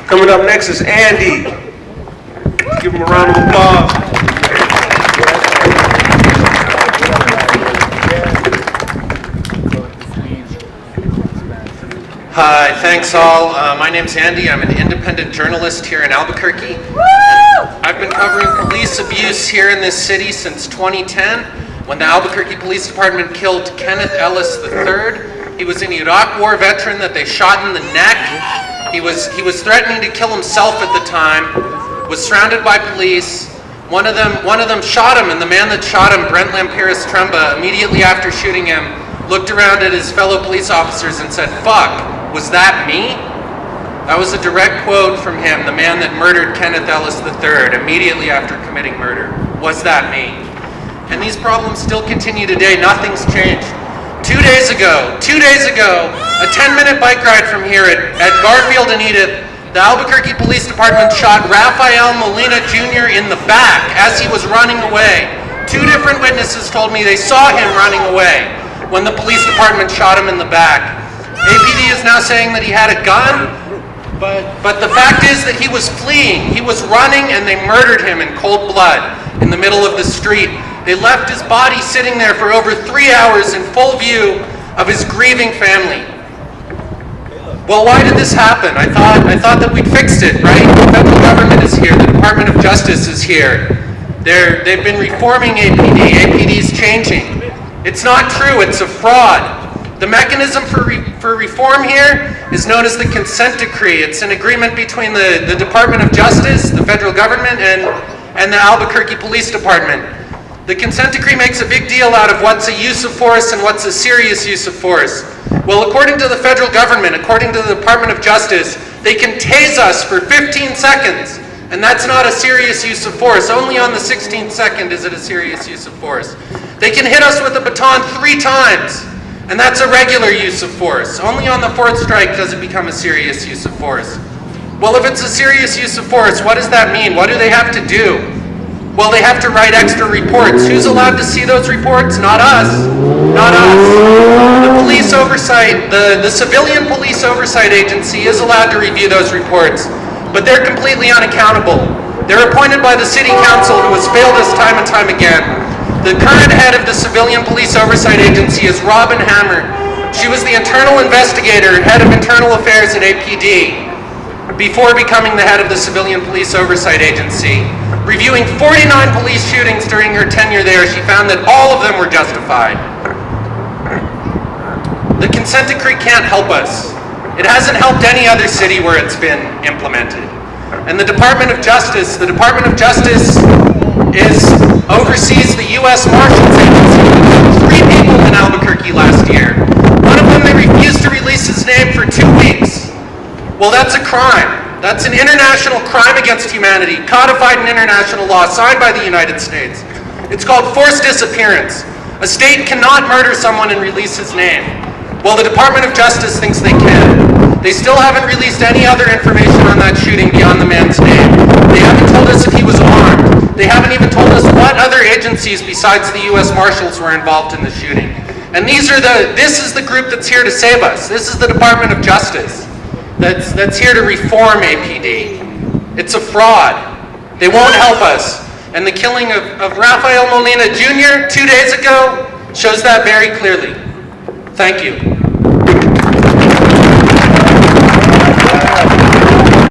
Coming up next is Andy. Give him a round of applause. Hi, thanks all. My name's Andy. I'm an independent journalist here in Albuquerque. I've been covering police abuse here in this city since 2010, when the Albuquerque Police Department killed Kenneth Ellis III. He was an Iraq War veteran that they shot in the neck. He was threatening to kill himself at the time, was surrounded by police. One of them shot him, and the man that shot him, Brent Lampiris Tremba, immediately after shooting him, looked around at his fellow police officers and said, "Fuck, was that me?" That was a direct quote from him, the man that murdered Kenneth Ellis III immediately after committing murder. Was that me? And these problems still continue today. Nothing's changed. 2 days ago, a 10-minute bike ride from here at Garfield and Edith, the Albuquerque Police Department shot Rafael Molina Jr. in the back as he was running away. 2 different witnesses told me they saw him running away when the police department shot him in the back. APD is now saying that he had a gun, but the fact is that he was fleeing. He was running, and they murdered him in cold blood in the middle of the street. They left his body sitting there for over 3 hours in full view of his grieving family. Well, why did this happen? I thought that we'd fixed it, right? The federal government is here. The Department of Justice is here. They've been reforming APD. APD's changing. It's not true. It's a fraud. The mechanism for reform here is known as the consent decree. It's an agreement between the Department of Justice, the federal government, and the Albuquerque Police Department. The consent decree makes a big deal out of what's a use of force and what's a serious use of force. Well, according to the federal government, according to the Department of Justice, they can tase us for 15 seconds, and that's not a serious use of force. Only on the 16th second is it a serious use of force. They can hit us with a baton 3 times, and that's a regular use of force. Only on the 4th strike does it become a serious use of force. Well, if it's a serious use of force, what does that mean? What do they have to do? Well, they have to write extra reports. Who's allowed to see those reports? Not us. Not us. The police oversight, the Civilian Police Oversight Agency is allowed to review those reports, but they're completely unaccountable. They're appointed by the City Council, who has failed us time and time again. The current head of the Civilian Police Oversight Agency is Robin Hammer. She was the internal investigator, head of internal affairs at APD, before becoming the head of the Civilian Police Oversight Agency. Reviewing 49 police shootings during her tenure there, she found that all of them were justified. The consent decree can't help us. It hasn't helped any other city where it's been implemented. And the Department of Justice oversees the U.S. Marshals Agency. 3 people in Albuquerque last year. One of them, they refused to release his name for 2 weeks. Well, that's a crime. That's an international crime against humanity, codified in international law, signed by the United States. It's called forced disappearance. A state cannot murder someone and release his name. Well, the Department of Justice thinks they can. They still haven't released any other information on that shooting beyond the man's name. They haven't told us if he was armed. They haven't even told us what other agencies besides the U.S. Marshals were involved in the shooting. And this is the group that's here to save us. This is the Department of Justice that's here to reform APD. It's a fraud. They won't help us. And the killing of Rafael Molina Jr. 2 days ago shows that very clearly. Thank you.